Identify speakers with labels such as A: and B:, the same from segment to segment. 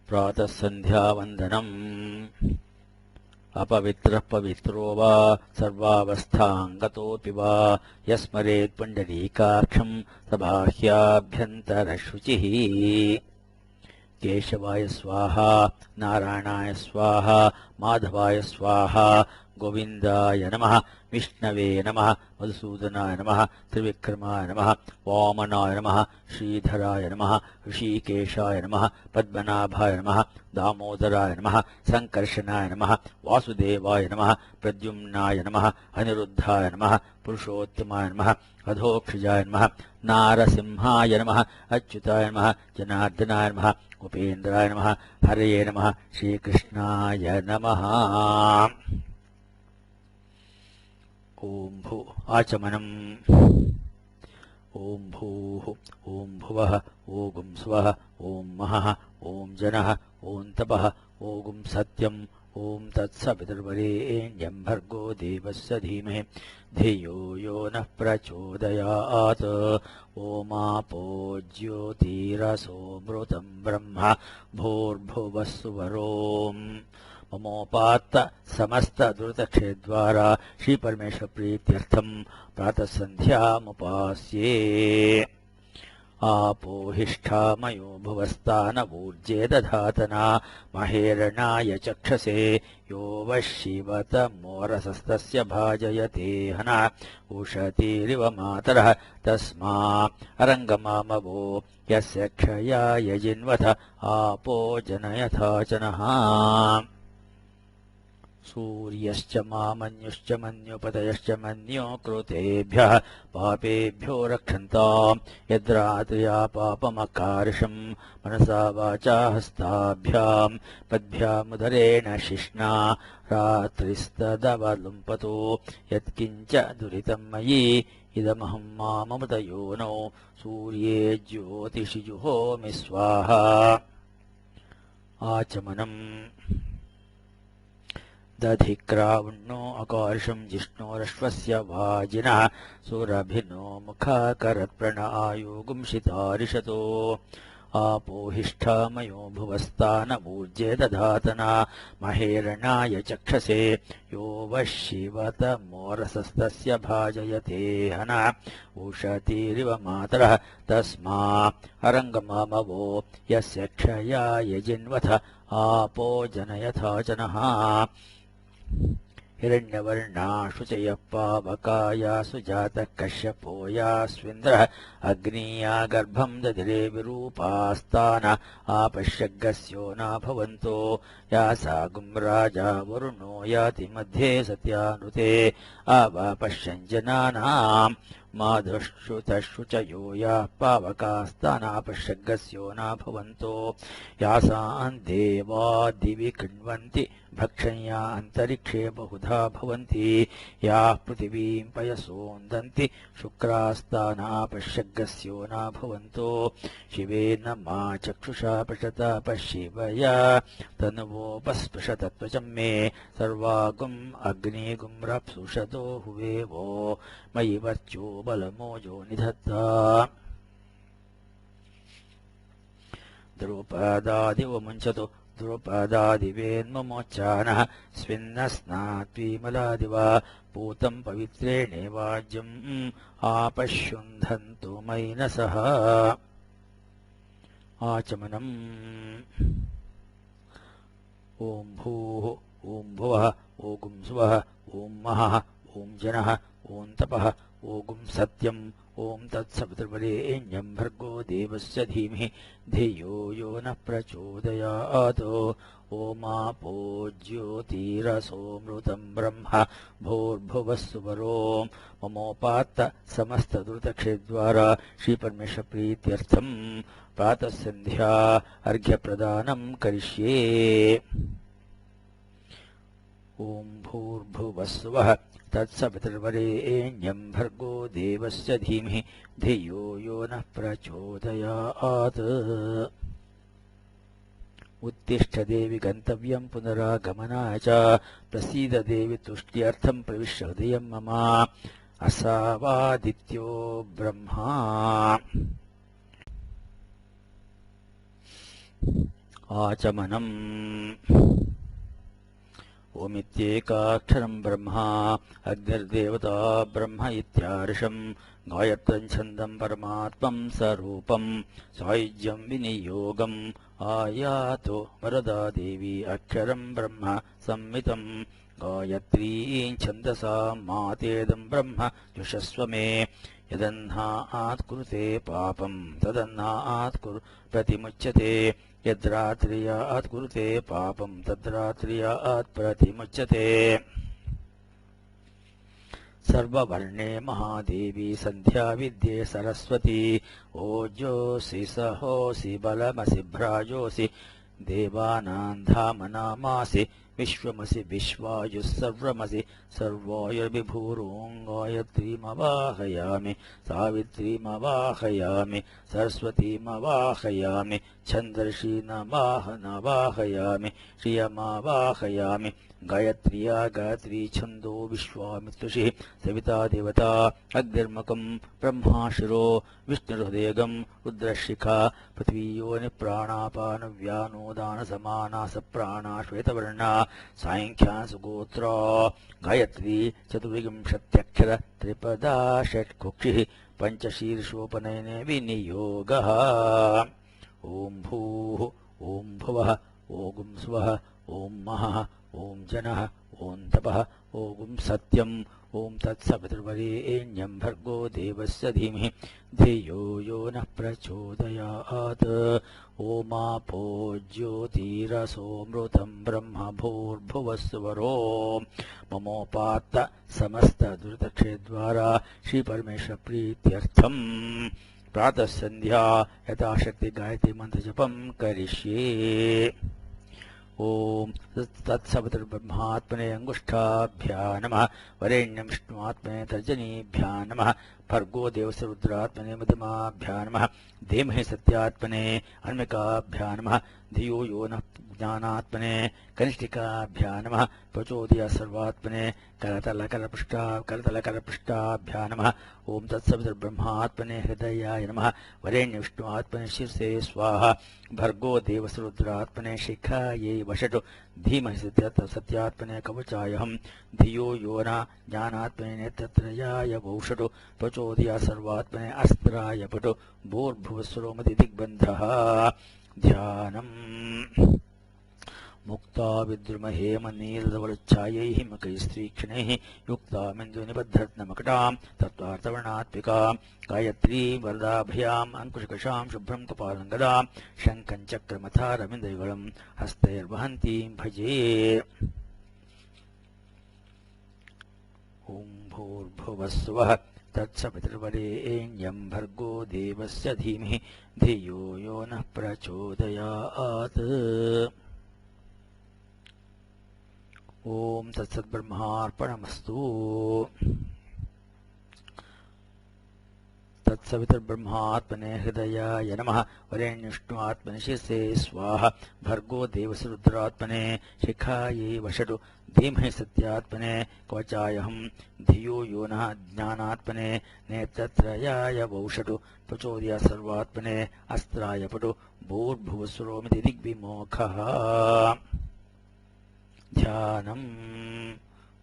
A: प्रातः सन्ध्यावन्दनम् अपवित्रः पवित्रो वा सर्वावस्थाङ्गतोऽपि वा यस्मरेत् पुण्डरीकाक्षम् स बाह्याभ्यन्तरशुचिः केशवाय स्वाहा नारायणाय स्वाहा माधवाय स्वाहा गोविन्दाय नमः विष्णवे नमः मधुसूदनाय नमः त्रिविक्रमाय नमः वामनाय नमः श्रीधराय नमः ऋषिकेशाय नमः पद्मनाभाय नमः दामोदराय नमः सङ्कर्षणाय नमः वासुदेवाय नमः प्रद्युम्नाय नमः अनिरुद्धाय नमः पुरुषोत्तमाय नमः अधोक्षजाय नमः नारसिंहाय नमः अच्युताय नमः जनार्दनाय नमः उपेन्द्राय नमः हरये नमः श्रीकृष्णाय नमः। ॐ भू आचमनम् ॐ भूः ॐ भुवः ॐ स्वः ॐ महः ॐ जनः ॐ तपः ॐ सत्यम् ॐ तत्सवितुर्वरेण्यं भर्गो देवस्य धीमहि धियो यो नः प्रचोदयात्। ओमापो ज्योतिरसोऽमृतं ब्रह्म भूर्भुवः सुवरोम् ममोपात्त समस्त दुरितक्षयद्वारा श्रीपरमेश्वर प्रीत्यर्थं प्रातः सन्ध्यामुपास्ये। आपोहिष्ठामयो भुवस्तानवूर्जे दधातना महेरणाय चक्षसे यो वः शिवतमोरसस्तस्य भाजयते हनः उशतीरिव मातरः तस्मा अरङ्गमामवो यस्य क्षयाय जिन्वथ आपो जनयथा च नः। सूर्यश्च मामन्युश्च मन्युपतयश्च मन्यो कृतेभ्यः पापेभ्यो रक्षन्ताम् यद्रात्र्या पापमकार्षम् मनसा वाचा हस्ताभ्याम् पद्भ्यामुदरेण शिष्णा रात्रिस्तदवलुम्पतो यत्किञ्च दुरितम् मयि इदमहम् माममृतयोनौ सूर्ये ज्योतिषि जुहोमि स्वाहा। आचमनम् दधिक्रावण्णो अकार्षम् जिष्णोरश्वस्य वाजिनः सुरभिनो मुखाकरत्प्रण आयुगुंसितारिषतो आपोहिष्ठामयो भुवस्तानवूर्जे दधातना महेरणाय चक्षसे यो वः शिवतमोरसस्तस्य भाजयते हनः उशतीरिव मातरः तस्मा अरङ्गमामवो यस्य क्षयाय जिन्वथ आपो जनयथा च नः। हिरण्यवर्णा शुचयः पावकाया सुजातः कश्यपो यास्विन्द्रः अग्नीया गर्भम् दधिरे विरूपास्ताना आपश्यग्गस्यो न भवन्तो यासागुम् राजा वरुणो याति मध्ये सत्यानुते आवापश्यञ्जनानाम् माधुश्रुतशुचयो याः पावकास्तानापश्यग्गस्यो न भवन्तो यासाम् देवा दिवि कृण्वन्ति भक्षण्या अन्तरिक्षे बहुधा भवन्ति याः पृथिवीम् पयसोन्दन्ति शुक्रास्तानापश्यग्गस्यो न भवन्तो शिवेन मा चक्षुषा पश्यता पश्येवया तनुवोपस्पृशतत्वचं मे सर्वागुम् अग्निगुम् रप्सुषतो हुवेवो मयि वर्चो बलमोजो निधत्ता। द्रुपदादिवमुञ्चतु द्रुपदादिवेन्ममोच्चानः स्विन्नस्नात्विमलादिवा पूतम् पवित्रेणेवाज्यम् आपश्युन्धन्तु मैनसः। आचमनम् ॐ भूः ॐ भुवः ॐ स्वः ॐ महः ॐ जनः ॐ तपः ॐ सत्यम् ॐ तत्सवितुर्वरेण्यं भर्गो देवस्य धीमहि धियो यो नः प्रचोदयात्। ओमापो ज्योतिरसोऽमृतं ब्रह्म भूर्भुवः सुवरोम् ममोपात्त समस्तदुरितक्षयद्वारा श्रीपरमेश्वर प्रीत्यर्थं प्रातः सन्ध्या अर्घ्यप्रदानं करिष्ये। ॐ भूर्भुवः स्वः तत्सवितुर्वरेण्यं भर्गो देवस्य धीमहि धियो यो नः प्रचोदयात्। उत्तिष्ठ देवि गन्तव्यं पुनरागमनाय च प्रसीद देवि तुष्ट्यर्थं प्रविश्य हृदयं मम असावादित्यो ब्रह्मा। आचमनम्। ओमित्येकाक्षरं ब्रह्मा अग्निर्देवता ब्रह्म इत्यार्षम् गायत्रं छन्दं परमात्मं स्वरूपं सायुज्यं विनियोगम् आयातो वरदा देवी अक्षरं ब्रह्म संहितं गायत्रीं छन्दसा मातेदं ब्रह्म जुषस्व मे यदह्नात् कुरुते पापं तदह्नात् प्रतिमुच्यते यद्रात्र्यात् कुरुते पापं तद्रात्र्यात् प्रतिमुच्यते। सर्ववर्णे महादेवी संध्या विद्ये सरस्वती ओजोऽसि सहोऽसि बलमसि भ्राजोऽसि देवानां धामनामासि विश्वमसि विश्वायुः सर्वमसि सर्वायुर्विभूरों गायत्रीमवाहयामि सावित्रीमवाहयामि सरस्वतीमवाहयामि छन्दर्षीनवाहयामि श्रियमावाहयामि गायत्र्या गायत्री छन्दो विश्वामित्रुषिः सविता देवता अग्निर्मुखं ब्रह्मा शिरो विष्णुर्हृदयगं रुद्रशिखा पृथ्वी योनिप्राणापानव्यानोदानसमाना सप्राणा श्वेतवर्णा साङ्ख्या सुगोत्रा गायत्री चतुर्विंशत्यक्षर त्रिपदा षट्कुक्षिः पञ्चशीर्षोपनयने विनियोगः। ॐ भूः ॐ भुवः ॐ स्वः ॐ महः ॐ जनः ॐ तपः ॐ सत्यम् ॐ तत्सवितुर्वरेण्यं भर्गो देवस्य धीमहि धियो यो नः प्रचोदयात्। ओमापो ज्योतिरसोऽमृतं ब्रह्म भूर्भुवस्सुवरो ममोपात्त समस्तदुरितक्षयद्वारा श्रीपरमेश्वरप्रीत्यर्थम् प्रातः सन्ध्या यथाशक्ति गायत्री मन्त्रजपं करिष्ये। ओम तत्सवितुर्ब्रह्मात्मने अंगुष्ठाभ्यां नमः वरेण्यं विष्णुआत्मने तर्जनीभ्यां नमः भर्गो देवस्य रुद्रात्मने मध्यमाभ्यां नमः धीमहि सत्यात्मने अन्मिकाभ्यां नमः धियो यो नः ज्ञानात्मने कनिष्ठिकाभ्यां नमः प्रचोदयात् सर्वात्मने करतलकरपृष्ठाभ्यां नमः। ओम तत्सवितुर्ब्रह्मात्मने हृदयाय नमः वरेण्य विष्णुआत्मने शीर्षे स्वाहा भर्गो देवस्य रुद्रात्मने शिखायै वषटु धीमहि सत्यात्मने कवचायहं धियो यो न ज्ञानात्मने नेत्रत्रयाय वौषटु प्रचोदयात् सर्वात्मने अस्त्राय पटु भूर्भुवस्सुरोमति दिग्बन्धः। ध्यानम् मुक्ता विद्रुमहेमनीलधवलच्छायैः मकैस्त्रीक्षणैः युक्तामिन्दुनिबद्धरत्नमकटां तत्त्वार्थवर्णात्मिकां गायत्रीं वरदाभयाम् अंकुशकशां शुभ्रं कपालङ्गदां शङ्खं चक्रमथारविन्दयुगलं हस्तैर्वहन्तीं भजे। ॐ भूर्भुवस्सुवः तत्सवितुर्वरेण्यं भर्गो देवस्य धीमहि धियो यो नः प्रचोदयात्। ओम तत्सद्ब्रह्मार्पणमस्तु। तत्सवितुर्ब्रह्मात्मने हृदयाय नमः वरेण्यविष्णुआत्मने शिरसे स्वाहा भर्गो देवस्य रुद्रात्मने शिखायै वषटु धीमहि सत्यात्मने कवचायहं धियो यो नः ज्ञानात्मने नेत्रत्रयाय वौषटु प्रचोदयात् सर्वात्मने अस्त्राय पटु भूर्भुवस्सुरोमिति दिग्विमोखः। ध्यानम्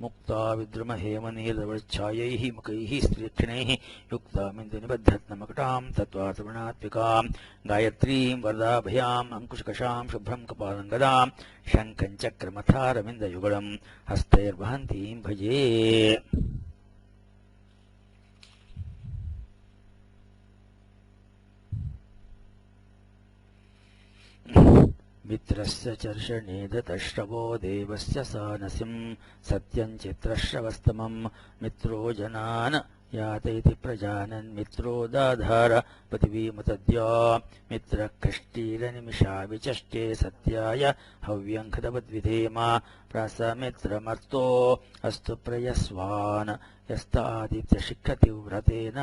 A: मुक्ता विद्रुमहेमनीलधवलच्छायैः मकैः स्त्रीक्षणैः युक्तामिन्दुनिबद्धरत्नमकटां तत्त्वार्थवर्णात्मिकां गायत्रीं वरदाभयाम् अंकुशकशां शुभ्रं कपालङ्गदां शङ्खं चक्रमथारविन्दयुगलं हस्तैर्वहन्तीं भजे। मित्रस्य चर्षणे दतश्रवो देवस्य सानसिं सत्यं चित्रश्रवस्तमं मित्रो जनान् यातयति प्रजानन् मित्रो दाधार पृथिवीमुतद्या मित्रकष्टीरनिमिषा विचष्टे सत्याय हव्यं कृतवद्विधेम प्रसमित्रमर्तो अस्तु प्रयस्वान् ಯಸ್ತಾದಿತ್ಯಶಿಖತಿ ವ್ರತೇನ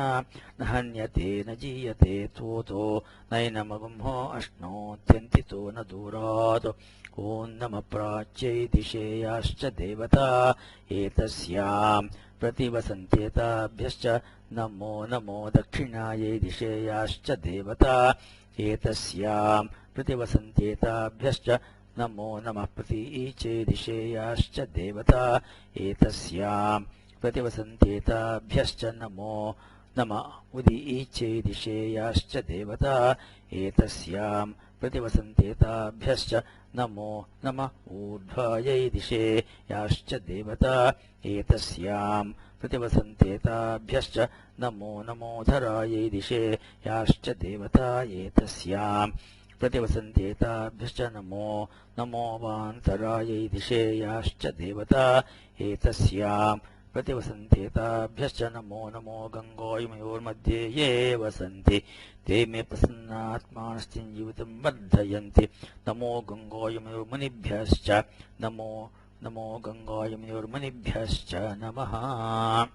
A: ನ ಹನ್ಯತೆ ನ ಜೀಯತೆ ತೋತೋ ನೈನಮಗುಂಹೋ ಅಶ್ನೋತ್ಯಂತಿತೋ ನ ದೂರಾತ್. ಓಂ ನಮಃ ಪ್ರಾಚ್ಯೈ ದಿಶೇಯಾಶ್ಚ ದೇವತಾ ಏತಸ್ಯಾಂ प्रतिवसन्त्येताभ्यश्च नमो नमो दक्षिणायै दिशेयाश्च देवता एतस्यां प्रतिवसन्त्येताभ्यश्च नमो नमः प्रतीचे दिशेयाश्च देवता एतस्यां प्रतिवसन्त्येताभ्यश्च नमो नमः उदीचे दिशेयाश्च देवता एतस्यां प्रतिवसन्त्येताभ्यश्च नमो नमः ऊर्ध्वायै दिशेयाश्च देवता एतस्यां प्रतिवसन्त्येताभ्यश्च नमो नमोधरायै दिशेयाश्च देवता एतस्यां प्रतिवसन्त्येताभ्यश्च नमो नमो वान्तरायै दिशेयाश्च देवता एतस्यां प्रतिवसन्त्येताभ्यश्च नमो नमो गङ्गोयमयोर्मध्ये ये वसन्ति ते मे प्रसन्नात्मानश्चिञ्जीवितं वर्धयन्ति. नमो गङ्गोयमयोर्मुनिभ्यश्च नमो नमो गङ्गायमयोर्मुनिभ्यश्च नमः.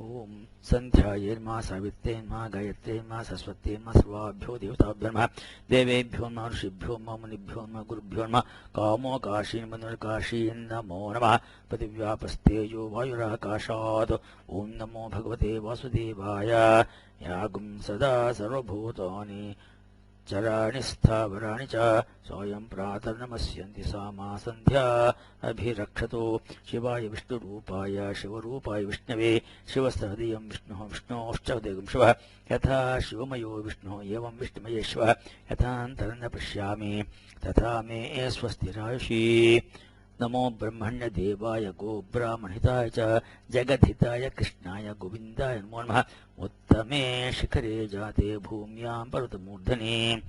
A: ओम संध्यायेर्मा सावित्रेर्मा गायत्रेर्मा सरस्वत्येर्मा सर्वाभ्यो देवताभ्यो नमः. देवेभ्यो नमः ऋषिभ्यो नमः मुनिभ्यो नमः गुरुभ्यो नमः. कामो काशीन्मनुर्काशीन् नमो नमः. पृथिव्यापस्तेजो वायुराकाशात्. ओम नमो भगवते वासुदेवाय. यागुं सदा सर्वभूतानि चराणि स्थावराणि च स्वयं प्रातर्नमस्यन्ति सा मा सन्ध्या अभिरक्षतो. शिवाय विष्णुरूपाय शिवरूपाय विष्णवे शिवसहृदयं विष्णुः विष्णोश्च हृदयं शिवः. यथा शिवमयो विष्णुः एवं विष्णुमये शिवः. यथान्तरं न पश्यामि तथा मे स्वस्तिरायुषी. नमो ब्रह्मण्यदेवाय गोब्राह्मणहिताय च जगद्हिताय कृष्णाय गोविन्दाय नमो नमः. उत्तमे शिखरे जाते भूम्यां पर्वतमूर्धने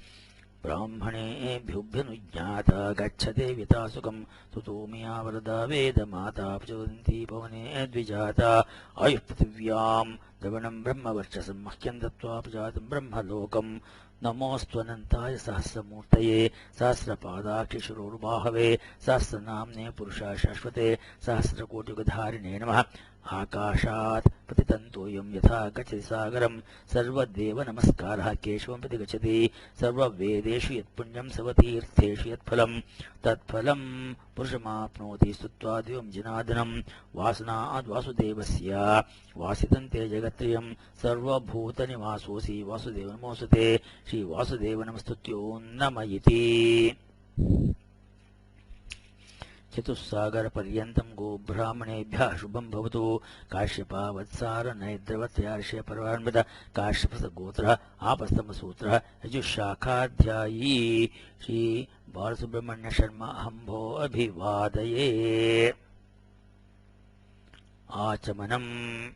A: ब्राह्मणेभ्योऽभ्यनुज्ञाता गच्छते विता सुखं. तुतो मया वरदा वेदमाता प्रचोदन्ति पवने द्विजाता. आयुः पृथिव्यां द्रवणं ब्रह्मवर्चसं मह्यं दत्त्वा प्रजातं ब्रह्मलोकम्. नमोऽस्त्वनन्ताय सहस्रमूर्तये सहस्रपादाक्षिशिरोरुबाहवे सहस्रनाम्ने पुरुषाय शाश्वते सहस्रकोटियुगधारिणे नमः. आकाशात् प्रतितन्तोऽयं यथा गच्छति सागरं सर्वदेव नमस्कारः केशवं प्रति गच्छति. सर्ववेदेषु यत्पुण्यं सर्वतीर्थेषु यत्फलं तत्फलं पुरुषमाप्नोति. स्तुत्वा देवं जनार्दनं वासनाद् वासुदेवस्य वासितं ते जगत्त्रयं सर्वभूतनिवासोऽसि वासुदेव नमोऽस्तुते. श्रीवासुदेव नमस्तुत्यो नम इति. चतुस्सागरपर्यन्तं गोब्राह्मणेभ्यः शुभं भवतु. काश्यपावत्सार नैद्रवत्रयार्षे पर्वान्वित काश्यपसगोत्रः आपस्तम्भसूत्रः यजुशाखाध्यायी श्री बालसुब्रह्मण्य शर्मा अहम्भो अभिवादये. आचमनम्.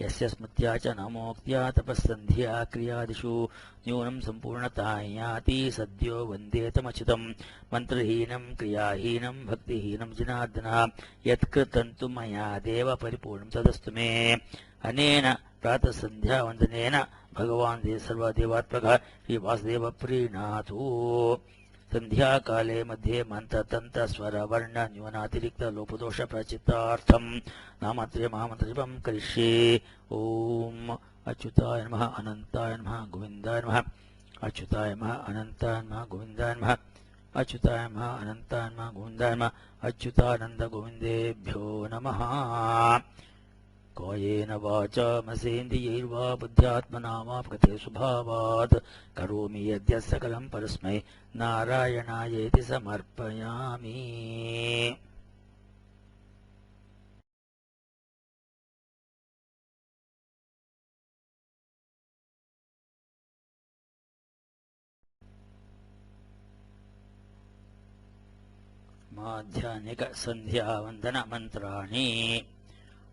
A: यस्य स्मृत्या च नामोक्त्या तपस्सन्ध्या क्रियादिषु न्यूनं सम्पूर्णता याति सद्यो वन्देतमच्युतं. मन्त्रहीनं क्रियाहीनं भक्तिहीनं जनार्दन यत्कृतं तु मया देव परिपूर्णं तदस्तु मे. अनेन प्रातःसन्ध्यावन्दनेन भगवान् सर्वदेवात्मकः श्रीवासुदेव प्रीणातु. संध्याकाले मध्ये मन्त्रतन्त्रस्वरवर्णन्यूनातिरिक्तलोपदोषप्रचितार्थं नामत्रय महामन्त्रजपं करिष्ये. ॐ अच्युताय नमः अनन्ताय नमः गोविन्दाय नमः. अच्युताय नमः अनन्ताय नमः गोविन्दाय नमः. अच्युताय नमः अनन्ताय नमः गोविन्दाय नमः. अच्युतानन्दगोविन्देभ्यो नमः. कायेन वाचा मनसेन्द्रियैर्वा बुद्ध्यात्मना वा प्रकृते स्वभावात् करोमि यद्यत् सकलं परस्मै नारायणायेति समर्पयामि. ಮಾಧ್ಯಾಹ್ನಿಕ ಸಂಧ್ಯಾವಂದನ ಮಂತ್ರಾಣಿ.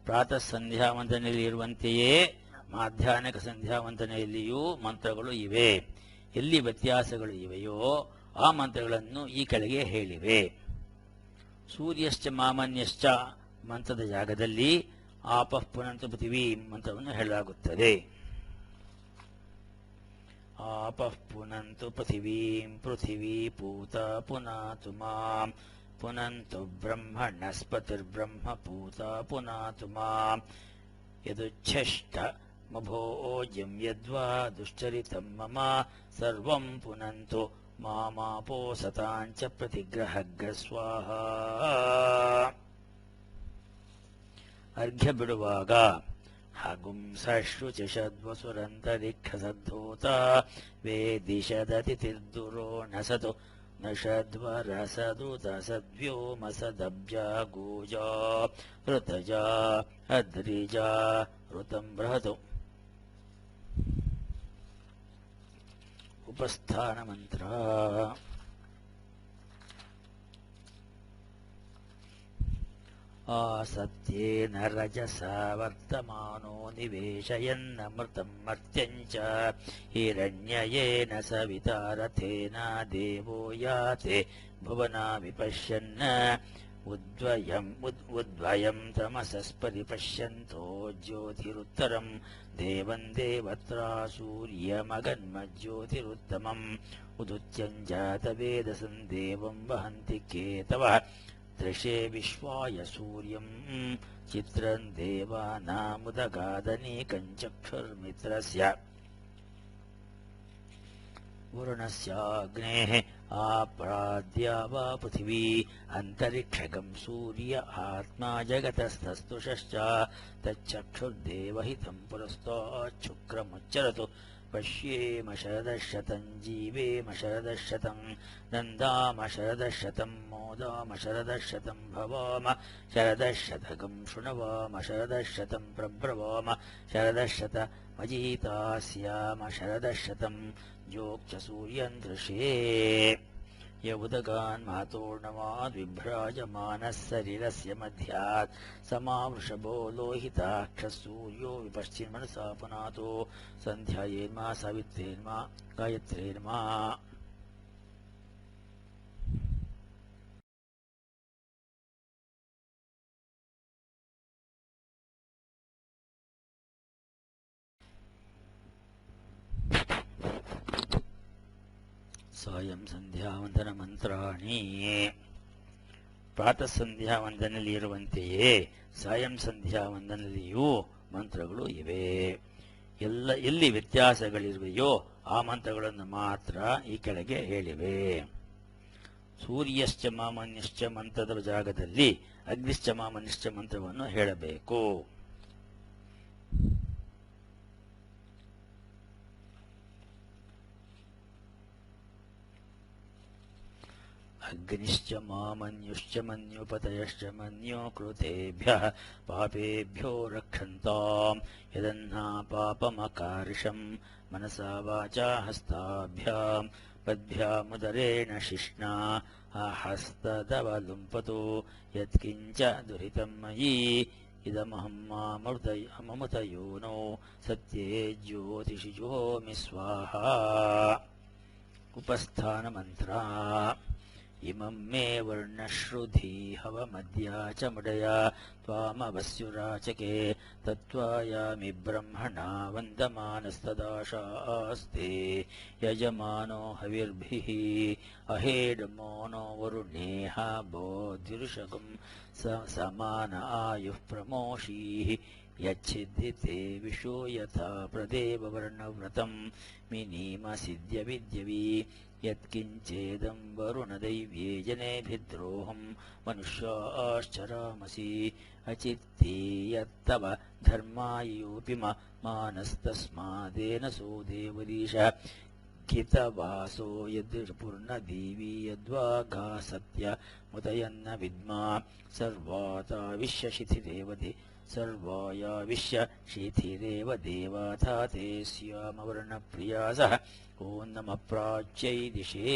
A: ಪ್ರಾತಃ ಸಂಧ್ಯಾವಂದನೆಯಲ್ಲಿ ಇರುವಂತೆಯೇ ಮಾಧ್ಯಾಹ್ನಿಕ ಸಂಧ್ಯಾವಂದನೆಯಲ್ಲಿಯೂ ಮಂತ್ರಗಳು ಇವೆ. ಎಲ್ಲಿ ವ್ಯತ್ಯಾಸಗಳು ಇವೆಯೋ ಆ ಮಂತ್ರಗಳನ್ನು ಈ ಕೆಳಗೆ ಹೇಳಿವೆ. ಸೂರ್ಯಶ್ಚ ಮಾಮನ್ಯಶ್ಚ ಮಂತ್ರದ ಜಾಗದಲ್ಲಿ ಆಪಃ ಪುನಂತು ಪೃಥಿವೀ ಮಂತ್ರವನ್ನು ಹೇಳಲಾಗುತ್ತದೆ. आपः पुनन्तु पृथिवीं पृथिवी पूता पुनातु माम् पुनन्तु ब्रह्मणस्पतिर्ब्रह्म पूता पुनातु माम् यदुच्छिष्टमभोज्यं यद्वा दुश्चरितं मम सर्वं पुनन्तु मामापोसताञ्च प्रतिग्रहग्रस्वाहा अर्घ्य बिಡುವಾಗ हगुंसश्रुचिषद्वसुरन्तरिक्षसद्धूत वेदिशदतिथिर्दुरो न सतु न षद्वरसदुतसद्व्योमसदब्जा गूजा ऋतजा अद्रिजा ऋतं बृहतु उपस्थानमन्त्र आसत्येन रजसा वर्तमानो निवेशयन्नमृतं मर्त्यं च हिरण्ययेन सविता रथेन देवो याते भुवना विपश्यन् उद्वयं तमसस्परिपश्यन्तो ज्योतिरुत्तरं देवं देवत्रा सूर्यमगन्मज्योतिरुत्तमम् उदुत्यं जातवेदसं देवं वहन्ति केतवः दृशे विश्वाय सूर्यं चित्रं देवानामुदगादनीकं चक्षुर्मित्रस्य वरुणस्याग्नेः आप्राद्या वा पृथिवी अन्तरिक्षगं सूर्य आत्मा जगतस्तस्तुषश्च तच्चक्षुर्देवहितं पुरस्ताच्छुक्रमुच्चरतु पश्येम शरदशतं जीवेम शरदशतं नन्दाम शरदशतं मोदाम शरदशतं भवाम शरदशतकं शृणवाम शरदशतं प्रब्रवाम शरदशतमजीतास्याम शरदशतं योक्च सूर्यं दृशे य उदगान् महतोर्णवाद्विभ्राजमानः सरिरस्य मध्यात् समावृषभो लोहिताक्षः सूर्यो विपश्चिन्मनसा पुनातो सन्ध्यायेन्मा सावित्रेन्मा गायत्रेन्मा ಸಾಯಂ ಸಂಧ್ಯಾವಂದನ ಮಂತ್ರಾಣಿ ಪ್ರಾತಃ ಸಂಧ್ಯಾವಂದನಲ್ಲಿ ಇರುವಂತೆಯೇ ಸಾಯಂ ಸಂಧ್ಯಾವಂದನಲ್ಲಿಯೂ ಮಂತ್ರಗಳು ಇವೆ. ಎಲ್ಲಿ ವ್ಯತ್ಯಾಸಗಳಿರುವೆಯೋ ಆ ಮಂತ್ರಗಳನ್ನು ಮಾತ್ರ ಈ ಕೆಳಗೆ ಹೇಳಿವೆ. ಸೂರ್ಯಶ್ಚ ಮಾಮನ್ಯಶ್ಚ ಮಂತ್ರದ ಜಾಗದಲ್ಲಿ ಅಗ್ನಿಶ್ಚ ಮಾಮನ್ಯಶ್ಚ ಮಂತ್ರವನ್ನು ಹೇಳಬೇಕು. अग्निश्च मामन्युश्च मन्युपतयश्च मन्यो कृतेभ्यः पापेभ्यो रक्षन्ताम् यदन्ना पापमकार्षम् मनसा वाचा हस्ताभ्याम् पद्भ्यामुदरेण शिष्णा हस्तदवलुम्पतो यत्किञ्च दुरितं मयि इदमहं ममृतयो नो सत्ये ज्योतिषि जुहोमि स्वाहा. उपस्थानमन्त्र इमं मे वर्णश्रुधी हवमद्या च मुडया त्वामवस्युराचके तत्त्वायामि ब्रह्मणा वन्दमानस्तदाशास्ते यजमानो हविर्भिः अहेडमो नो वरुणेह बोधिरुषगं समान आयुः प्रमोषीः यच्छिद्धिते विशो यथा प्रदेववर्णव्रतं मिनीमसिद्ध्यविद्यवी यत्किञ्चेदं वरुणदैव्ये जनेभिद्रोहं मनुष्याश्चरामसि अचित्ते यत्तव धर्मायोऽपि मानस्तस्मादेन सो देवरीशः कितवासो यद्पूर्णदेवी यद्वाघा सत्य मुदयन्न विद्मा सर्वाता विश्यशिथिरेवधि सर्वाया विश्यशिथिरेव देवाथा ते स्यामवर्णप्रियासः ॐ नमः प्राच्यै दिशे.